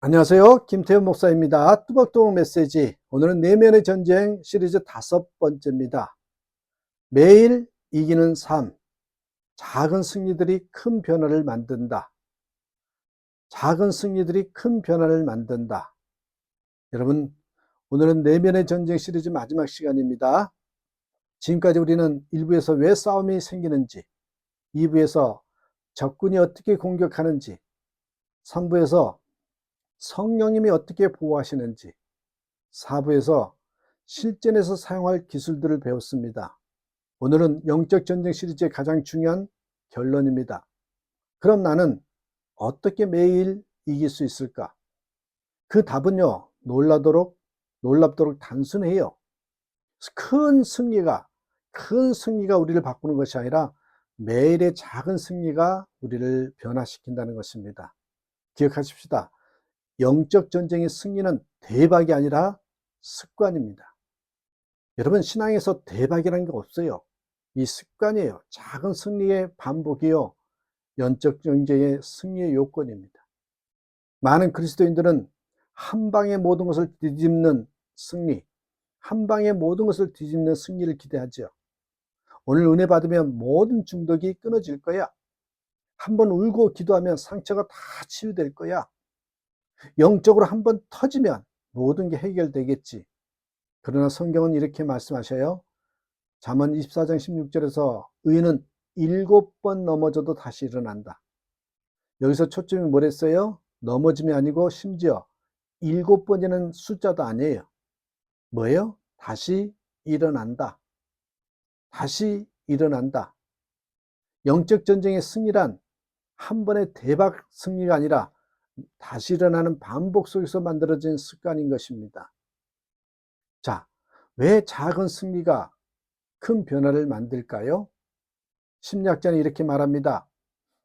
안녕하세요. 김태현 목사입니다. 뚜벅뚜벅 메시지. 오늘은 내면의 전쟁 시리즈 5번째입니다. 매일 이기는 삶. 작은 승리들이 큰 변화를 만든다. 작은 승리들이 큰 변화를 만든다. 여러분, 오늘은 내면의 전쟁 시리즈 마지막 시간입니다. 지금까지 우리는 1부에서 왜 싸움이 생기는지, 2부에서 적군이 어떻게 공격하는지, 3부에서 성령님이 어떻게 보호하시는지, 4부에서 실전에서 사용할 기술들을 배웠습니다. 오늘은 영적 전쟁 시리즈의 가장 중요한 결론입니다. 그럼 나는 어떻게 매일 이길 수 있을까? 그 답은요, 놀랍도록 단순해요. 큰 승리가, 큰 승리가 우리를 바꾸는 것이 아니라 매일의 작은 승리가 우리를 변화시킨다는 것입니다. 기억하십시다. 영적 전쟁의 승리는 대박이 아니라 습관입니다. 여러분, 신앙에서 대박이라는 게 없어요. 이 습관이에요. 작은 승리의 반복이요, 영적 전쟁의 승리의 요건입니다. 많은 그리스도인들은 한 방에 모든 것을 뒤집는 승리, 한 방에 모든 것을 뒤집는 승리를 기대하죠. 오늘 은혜 받으면 모든 중독이 끊어질 거야. 한번 울고 기도하면 상처가 다 치유될 거야. 영적으로 한번 터지면 모든 게 해결되겠지. 그러나 성경은 이렇게 말씀하셔요. 잠언 24장 16절에서 의인은 7번 넘어져도 다시 일어난다. 여기서 초점이 뭐랬어요? 넘어짐이 아니고 심지어 7번이라는 숫자도 아니에요. 뭐예요? 다시 일어난다. 다시 일어난다. 영적 전쟁의 승리란 한 번의 대박 승리가 아니라 다시 일어나는 반복 속에서 만들어진 습관인 것입니다. 자, 왜 작은 승리가 큰 변화를 만들까요? 심리학자는 이렇게 말합니다.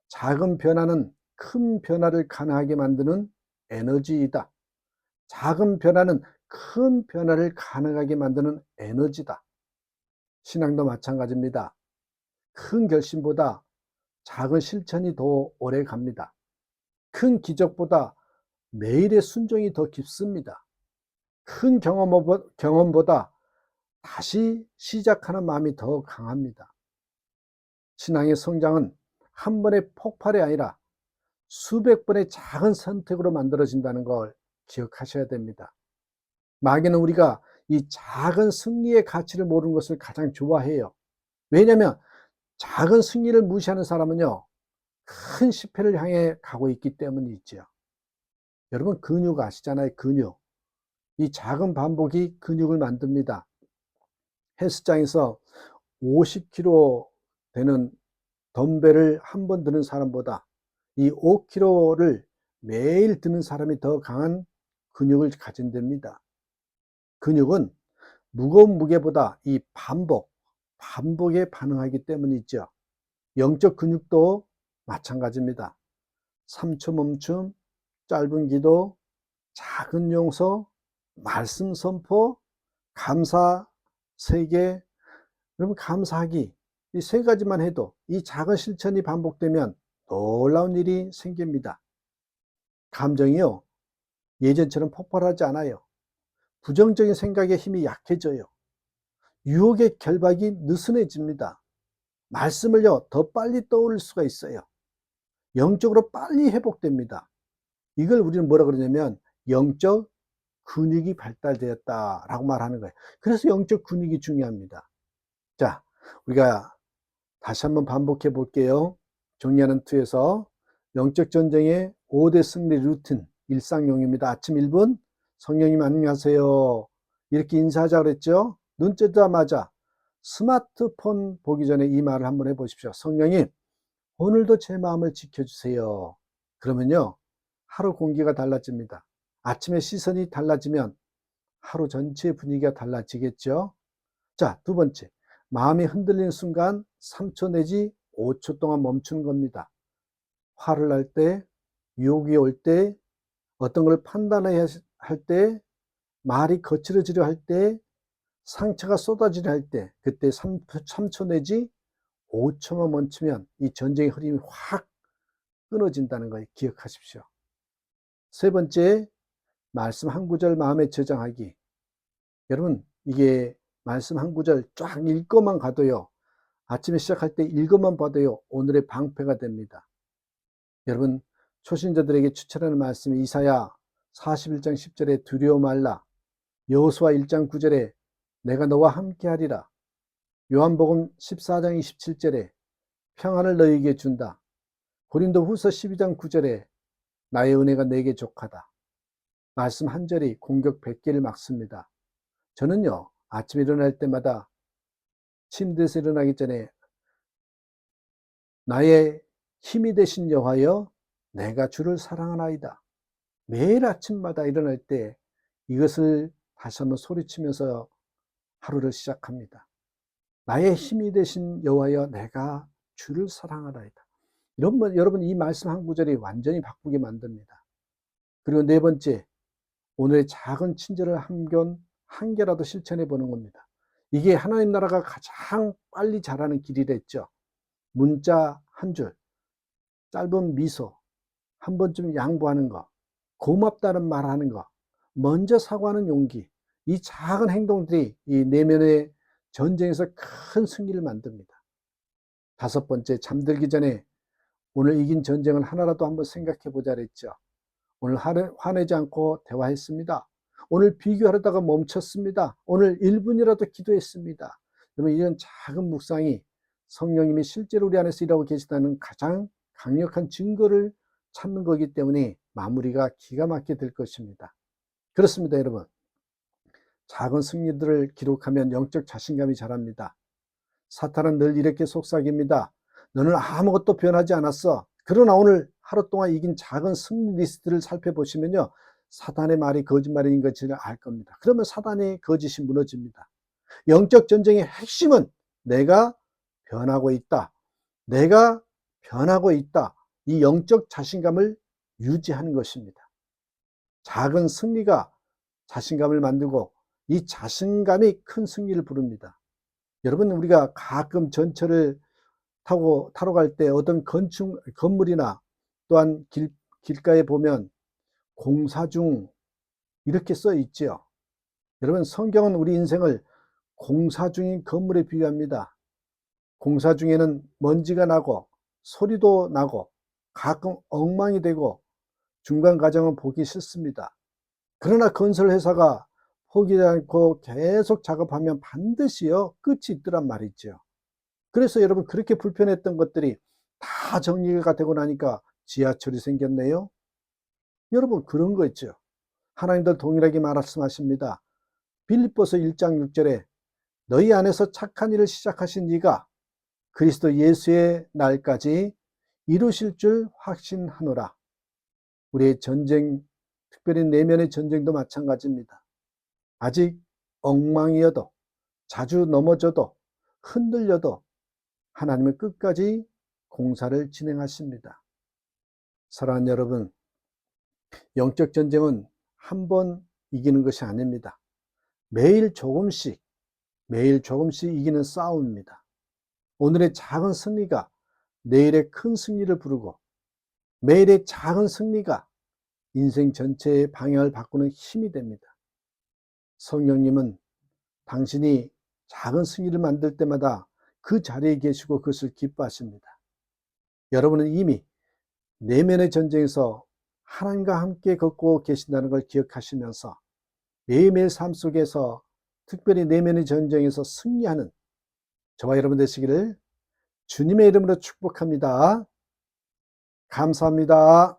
작은 변화는 큰 변화를 가능하게 만드는 에너지이다. 작은 변화는 큰 변화를 가능하게 만드는 에너지다. 신앙도 마찬가지입니다. 큰 결심보다 작은 실천이 더 오래 갑니다. 큰 기적보다 매일의 순종이 더 깊습니다. 큰 경험보다 다시 시작하는 마음이 더 강합니다. 신앙의 성장은 한 번의 폭발이 아니라 수백 번의 작은 선택으로 만들어진다는 걸 기억하셔야 됩니다. 마귀는 우리가 이 작은 승리의 가치를 모르는 것을 가장 좋아해요. 왜냐하면 작은 승리를 무시하는 사람은요, 큰 실패를 향해 가고 있기 때문이죠. 여러분, 근육 아시잖아요. 근육. 이 작은 반복이 근육을 만듭니다. 헬스장에서 50kg 되는 덤벨을 한 번 드는 사람보다 이 5kg를 매일 드는 사람이 더 강한 근육을 가진답니다. 근육은 무거운 무게보다 이 반복에 반응하기 때문이죠. 영적 근육도 마찬가지입니다. 3초 멈춤, 짧은 기도, 작은 용서, 말씀 선포, 감사 3개. 여러분, 감사하기, 이 3가지만 해도 이 작은 실천이 반복되면 놀라운 일이 생깁니다. 감정이요, 예전처럼 폭발하지 않아요. 부정적인 생각의 힘이 약해져요. 유혹의 결박이 느슨해집니다. 말씀을요, 더 빨리 떠올릴 수가 있어요. 영적으로 빨리 회복됩니다. 이걸 우리는 뭐라 그러냐면 영적 근육이 발달되었다라고 말하는 거예요. 그래서 영적 근육이 중요합니다. 자, 우리가 다시 한번 반복해 볼게요. 정리하는 투에서 영적 전쟁의 5대 승리 루틴, 일상용입니다. 아침 1분, 성령님 안녕하세요, 이렇게 인사하자 그랬죠. 눈 뜨자마자 스마트폰 보기 전에 이 말을 한번 해보십시오. 성령님, 오늘도 제 마음을 지켜주세요. 그러면요, 하루 공기가 달라집니다. 아침에 시선이 달라지면 하루 전체의 분위기가 달라지겠죠. 자, 두 번째, 마음이 흔들리는 순간 3초 내지 5초 동안 멈추는 겁니다. 화를 날 때, 유혹이 올 때, 어떤 걸 판단해야 할 때, 말이 거칠어지려 할 때, 상처가 쏟아지려 할 때, 그때 3초 내지 5초만 멈추면 이 전쟁의 흐름이 확 끊어진다는 걸 기억하십시오. 세 번째, 말씀 한 구절 마음에 저장하기. 여러분, 이게 말씀 한 구절 쫙 읽고만 가도요, 아침에 시작할 때 읽어만 봐도요, 오늘의 방패가 됩니다. 여러분, 초신자들에게 추천하는 말씀이 이사야 41장 10절에 두려워 말라, 여호수아 1장 9절에 내가 너와 함께하리라, 요한복음 14장 27절에 평안을 너희에게 준다, 고린도후서 12장 9절에 나의 은혜가 내게 족하다. 말씀 한 절이 공격 100개를 막습니다. 저는요, 아침에 일어날 때마다 침대에서 일어나기 전에 나의 힘이 되신 여호와여, 내가 주를 사랑하나이다. 매일 아침마다 일어날 때 이것을 다시 한번 소리치면서 하루를 시작합니다. 나의 힘이 되신 여호와여, 내가 주를 사랑하나이다. 여러분, 이 말씀 한 구절이 완전히 바꾸게 만듭니다. 그리고 네 번째, 오늘의 작은 친절을 한 개라도 실천해 보는 겁니다. 이게 하나님 나라가 가장 빨리 자라는 길이랬죠. 문자 한 줄, 짧은 미소, 한 번쯤 양보하는 거, 고맙다는 말하는 거, 먼저 사과하는 용기, 이 작은 행동들이 이 내면의 전쟁에서 큰 승리를 만듭니다. 다섯 번째, 잠들기 전에 오늘 이긴 전쟁을 하나라도 한번 생각해 보자 그랬죠. 오늘 화내지 않고 대화했습니다. 오늘 비교하려다가 멈췄습니다. 오늘 1분이라도 기도했습니다. 여러분, 이런 작은 묵상이 성령님이 실제로 우리 안에서 일하고 계시다는 가장 강력한 증거를 찾는 거기 때문에 마무리가 기가 막히게 될 것입니다. 그렇습니다, 여러분. 작은 승리들을 기록하면 영적 자신감이 자랍니다. 사탄은 늘 이렇게 속삭입니다. 너는 아무것도 변하지 않았어. 그러나 오늘 하루 동안 이긴 작은 승리 리스트를 살펴보시면요, 사탄의 말이 거짓말인 것을 알 겁니다. 그러면 사탄의 거짓이 무너집니다. 영적 전쟁의 핵심은 내가 변하고 있다. 내가 변하고 있다. 이 영적 자신감을 유지하는 것입니다. 작은 승리가 자신감을 만들고 이 자신감이 큰 승리를 부릅니다. 여러분, 우리가 가끔 전철을 타러 갈 때 어떤 건물이나 또한 길가에 보면 공사 중 이렇게 써 있죠. 여러분, 성경은 우리 인생을 공사 중인 건물에 비유합니다. 공사 중에는 먼지가 나고 소리도 나고 가끔 엉망이 되고 중간 과정은 보기 싫습니다. 그러나 건설회사가 포기하지 않고 계속 작업하면 반드시요, 끝이 있더란 말이죠. 그래서 여러분, 그렇게 불편했던 것들이 다 정리가 되고 나니까 지하철이 생겼네요. 여러분, 그런 거 있죠. 하나님도 동일하게 말씀하십니다. 빌립보서 1장 6절에 너희 안에서 착한 일을 시작하신 이가 그리스도 예수의 날까지 이루실 줄 확신하노라. 우리의 전쟁, 특별히 내면의 전쟁도 마찬가지입니다. 아직 엉망이어도, 자주 넘어져도, 흔들려도 하나님은 끝까지 공사를 진행하십니다. 사랑하는 여러분, 영적 전쟁은 한 번 이기는 것이 아닙니다. 매일 조금씩 이기는 싸움입니다. 오늘의 작은 승리가 내일의 큰 승리를 부르고, 매일의 작은 승리가 인생 전체의 방향을 바꾸는 힘이 됩니다. 성령님은 당신이 작은 승리를 만들 때마다 그 자리에 계시고 그것을 기뻐하십니다. 여러분은 이미 내면의 전쟁에서 하나님과 함께 걷고 계신다는 걸 기억하시면서 매일매일 삶 속에서 특별히 내면의 전쟁에서 승리하는 저와 여러분 되시기를 주님의 이름으로 축복합니다. 감사합니다.